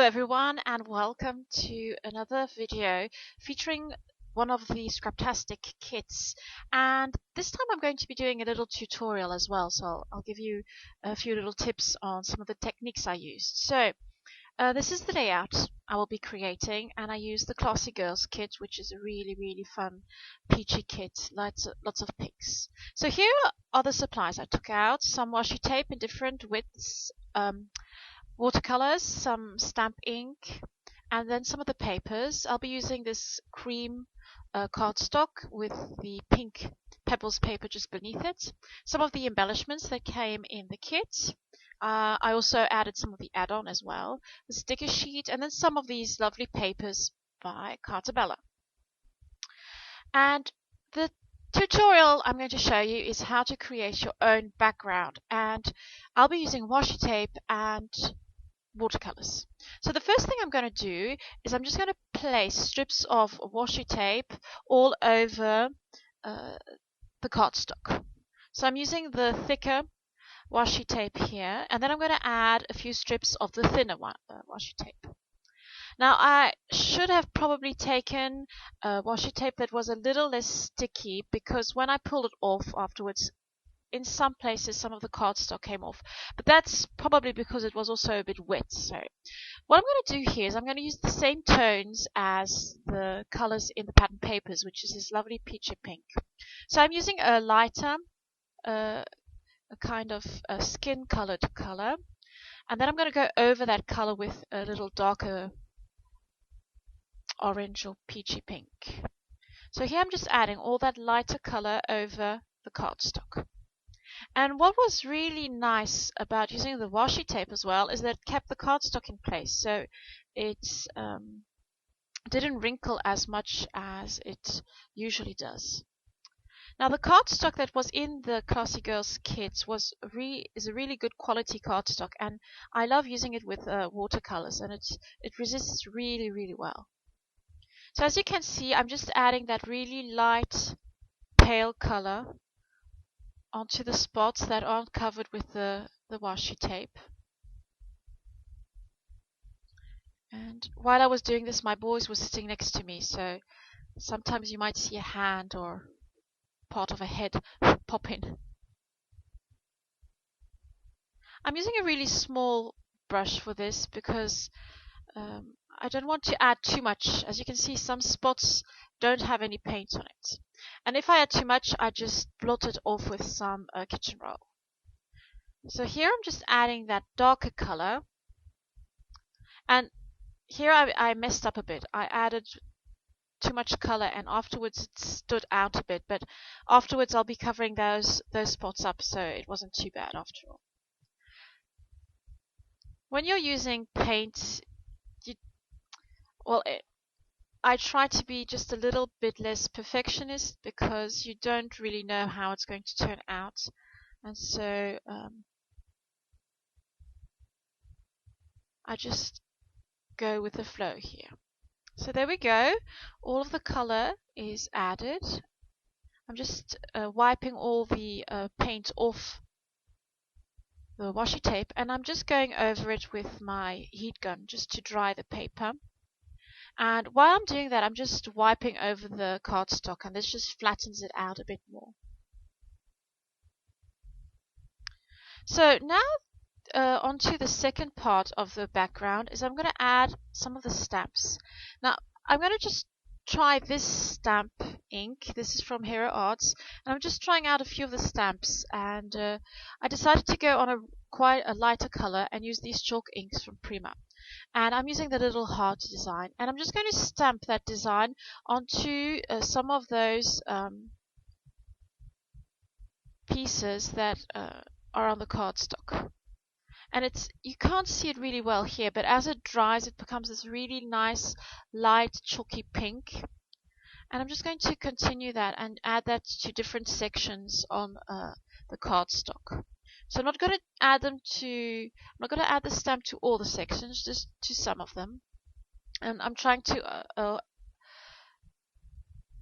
Hello everyone, and welcome to another video featuring one of the Scraptastic kits. And this time I'm going to be doing a little tutorial as well, so I'll give you a few little tips on some of the techniques I used. So this is the layout I will be creating, and I use the Classy Girls kit, which is a really fun peachy kit, lots of pinks. So here are the supplies I took out: some washi tape in different widths, watercolors, some stamp ink, and then some of the papers. I'll be using this cream cardstock with the pink pebbles paper just beneath it. Some of the embellishments that came in the kit. I also added some of the add-on as well, the sticker sheet, and then some of these lovely papers by Cartabella. And the tutorial I'm going to show you is how to create your own background, and I'll be using washi tape and watercolors. So the first thing I'm going to do is I'm just going to place strips of washi tape all over the cardstock. So I'm using the thicker washi tape here, and then I'm going to add a few strips of the thinner washi tape. Now I should have probably taken washi tape that was a little less sticky, because when I pulled it off afterwards, in some places some of the cardstock came off, but that's probably because it was also a bit wet. So what I'm going to do here is I'm going to use the same tones as the colors in the pattern papers, which is this lovely peachy pink. So I'm using a lighter, a kind of a skin colored color, and then I'm going to go over that color with a little darker orange or peachy pink. So here I'm just adding all that lighter color over the cardstock. And what was really nice about using the washi tape as well is that it kept the cardstock in place, so it didn't wrinkle as much as it usually does. Now the cardstock that was in the Classy Girls kits is a really good quality cardstock, and I love using it with watercolors, and it resists really well. So as you can see, I'm just adding that really light pale color onto the spots that aren't covered with the washi tape. And while I was doing this, my boys were sitting next to me, so sometimes you might see a hand or part of a head pop in. I'm using a really small brush for this because I don't want to add too much. As you can see, some spots don't have any paint on it. And if I add too much, I just blot it off with some kitchen roll. So here I'm just adding that darker color. And here I messed up a bit. I added too much color, and afterwards it stood out a bit. But afterwards I'll be covering those spots up, so it wasn't too bad after all. When you're using paint, I try to be just a little bit less perfectionist, because you don't really know how it's going to turn out, and so I just go with the flow here. So there we go, all of the color is added. I'm just wiping all the paint off the washi tape, and I'm just going over it with my heat gun just to dry the paper. And while I'm doing that, I'm just wiping over the cardstock, and this just flattens it out a bit more. So now onto the second part of the background is I'm going to add some of the stamps. Now I'm going to just try this stamp ink. This is from Hero Arts, and I'm just trying out a few of the stamps, and I decided to go on quite a lighter color and use these chalk inks from Prima. And I'm using the little heart design, and I'm just going to stamp that design onto some of those pieces that are on the cardstock. And you can't see it really well here, but as it dries it becomes this really nice light chalky pink. And I'm just going to continue that and add that to different sections on the cardstock. So I'm not going to add the stamp to all the sections, just to some of them. And I'm trying to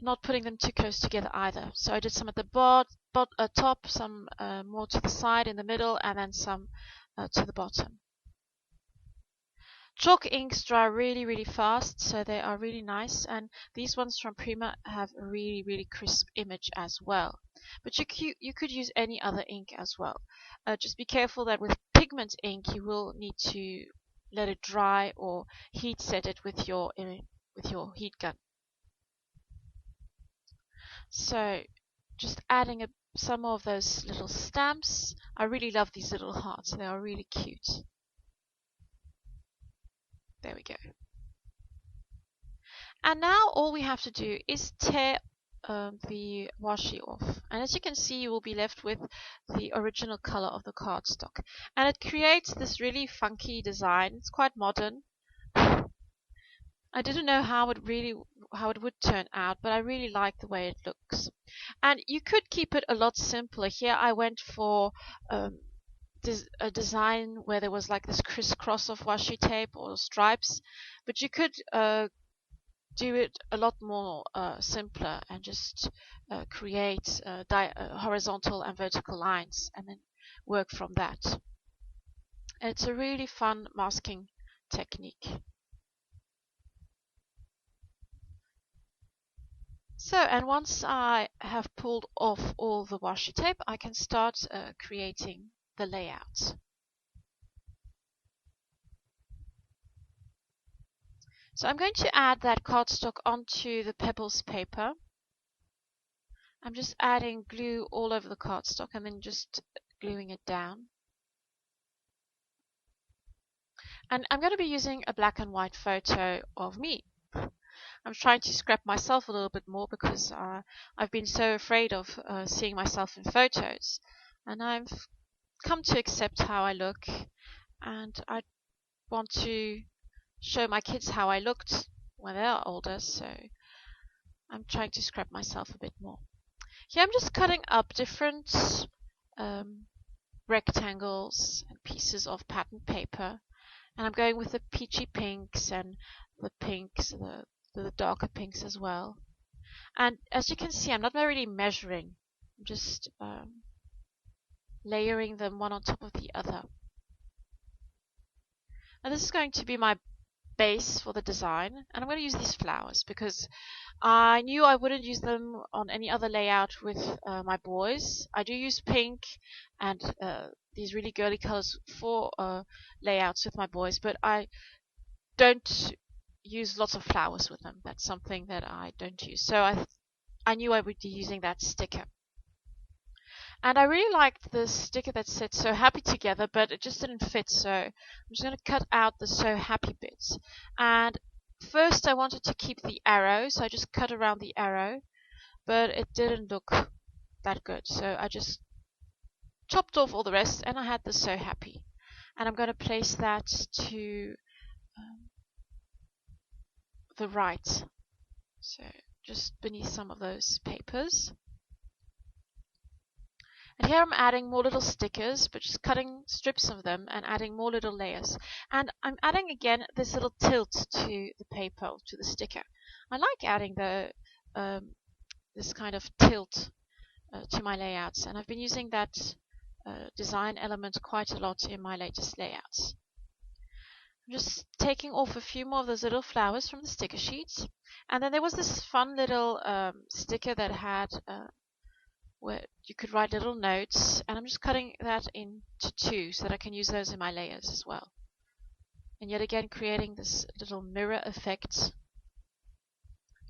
not putting them too close together either. So I did some at the top, some more to the side in the middle, and then some to the bottom. Chalk inks dry really, really fast, so they are really nice. And these ones from Prima have a really, really crisp image as well. But you could use any other ink as well. Just be careful that with pigment ink, you will need to let it dry or heat set it with your heat gun. So just adding some more of those little stamps. I really love these little hearts. They are really cute. There we go. And now all we have to do is tear the washi off. And as you can see, you will be left with the original color of the cardstock. And it creates this really funky design. It's quite modern. I didn't know how it would turn out, but I really like the way it looks. And you could keep it a lot simpler. Here I went for a design where there was like this crisscross of washi tape or stripes, but you could do it a lot more simpler and just create horizontal and vertical lines and then work from that. And it's a really fun masking technique. So, and once I have pulled off all the washi tape, I can start creating the layout. So I'm going to add that cardstock onto the pebbles paper. I'm just adding glue all over the cardstock and then just gluing it down. And I'm going to be using a black and white photo of me. I'm trying to scrap myself a little bit more because I've been so afraid of seeing myself in photos. And I've come to accept how I look, and I want to show my kids how I looked when they are older, so I'm trying to scrap myself a bit more. Here I'm just cutting up different rectangles and pieces of pattern paper, and I'm going with the peachy pinks and the pinks, the darker pinks as well. And as you can see, I'm not really measuring. I'm just layering them one on top of the other. And this is going to be my base for the design. And I'm going to use these flowers because I knew I wouldn't use them on any other layout with my boys. I do use pink and these really girly colors for layouts with my boys, but I don't use lots of flowers with them. That's something that I don't use. So I knew I would be using that sticker. And I really liked the sticker that said "So Happy" together, but it just didn't fit. So I'm just going to cut out the "So Happy" bits. And first I wanted to keep the arrow, so I just cut around the arrow, but it didn't look that good. So I just chopped off all the rest, and I had the "So Happy." And I'm going to place that to the right, so just beneath some of those papers. And here I'm adding more little stickers, but just cutting strips of them and adding more little layers. And I'm adding again this little tilt to the paper, to the sticker. I like adding the this kind of tilt to my layouts, and I've been using that design element quite a lot in my latest layouts. I'm just taking off a few more of those little flowers from the sticker sheets. And then there was this fun little sticker that had where you could write little notes, and I'm just cutting that into two so that I can use those in my layers as well. And yet again creating this little mirror effect,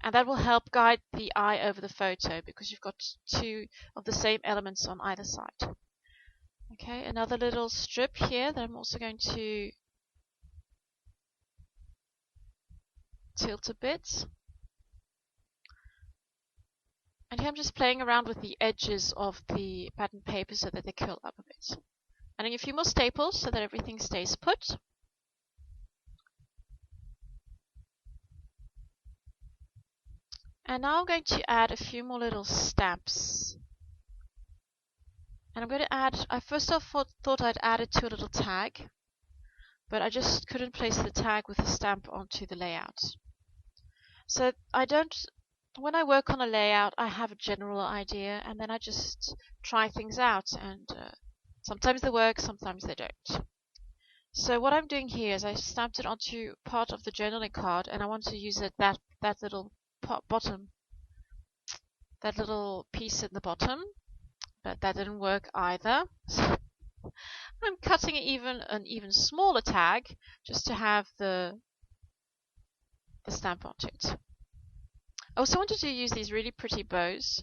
and that will help guide the eye over the photo because you've got two of the same elements on either side. Okay, another little strip here that I'm also going to tilt a bit. And here I'm just playing around with the edges of the pattern paper so that they curl up a bit. Adding a few more staples so that everything stays put. And now I'm going to add a few more little stamps. And I'm going to add, I first off thought I'd add it to a little tag, but I just couldn't place the tag with the stamp onto the layout. So when I work on a layout, I have a general idea, and then I just try things out, and sometimes they work, sometimes they don't. So what I'm doing here is I stamped it onto part of the journaling card, and I want to use it that little bottom, that little piece in the bottom, but that didn't work either. So I'm cutting an even smaller tag just to have the stamp onto it. I also wanted to use these really pretty bows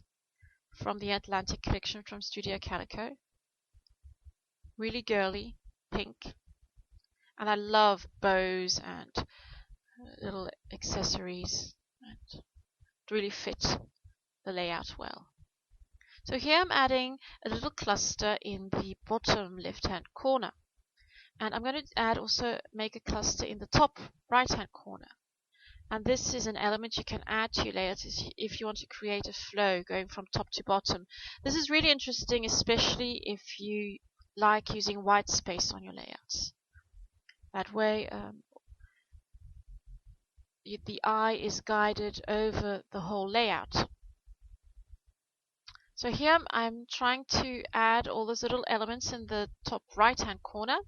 from the Atlantic collection from Studio Calico. Really girly, pink. And I love bows and little accessories, and really fit the layout well. So here I'm adding a little cluster in the bottom left-hand corner. And I'm going to make a cluster in the top right-hand corner. And this is an element you can add to your layout if you want to create a flow going from top to bottom. This is really interesting, especially if you like using white space on your layouts. That way, the eye is guided over the whole layout. So here I'm trying to add all those little elements in the top right-hand corner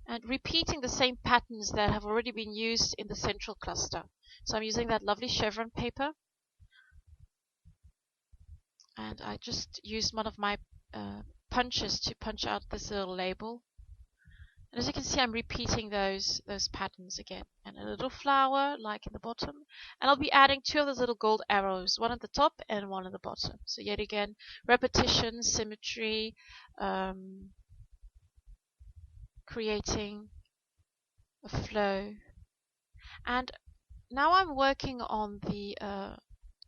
and repeating the same patterns that have already been used in the central cluster. So I'm using that lovely chevron paper, and I just used one of my punches to punch out this little label. And as you can see, I'm repeating those patterns again. And a little flower, like in the bottom. And I'll be adding two of those little gold arrows, one at the top and one at the bottom. So yet again, repetition, symmetry, creating a flow. And now I'm working on the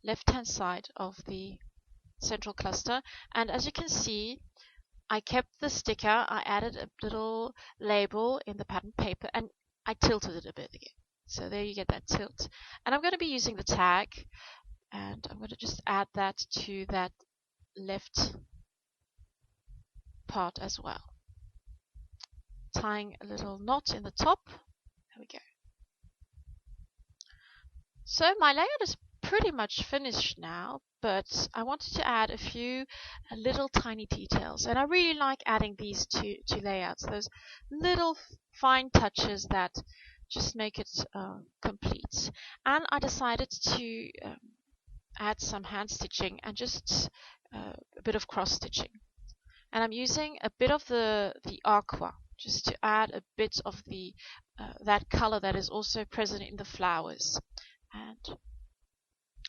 left-hand side of the central cluster. And as you can see, I kept the sticker, I added a little label in the pattern paper, and I tilted it a bit again. So there you get that tilt. And I'm going to be using the tag, and I'm going to just add that to that left part as well. Tying a little knot in the top. There we go. So my layout is pretty much finished now, but I wanted to add a few little tiny details, and I really like adding these to layouts, those little fine touches that just make it complete. And I decided to add some hand stitching and just a bit of cross stitching, and I'm using a bit of the aqua just to add a bit of the that color that is also present in the flowers. And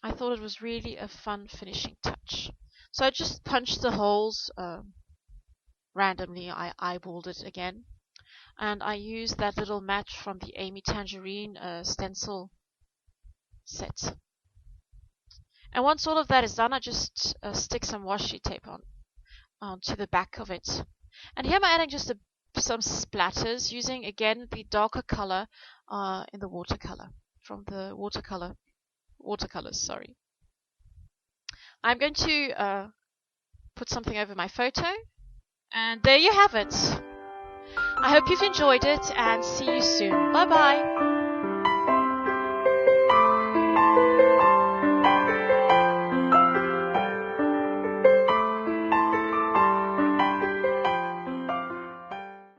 I thought it was really a fun finishing touch. So I just punched the holes randomly. I eyeballed it again. And I used that little match from the Amy Tangerine stencil set. And once all of that is done, I just stick some washi tape onto the back of it. And here I'm adding just some splatters using, again, the darker color in the watercolor. From the watercolors, sorry. I'm going to put something over my photo, and there you have it. I hope you've enjoyed it, and see you soon. Bye bye.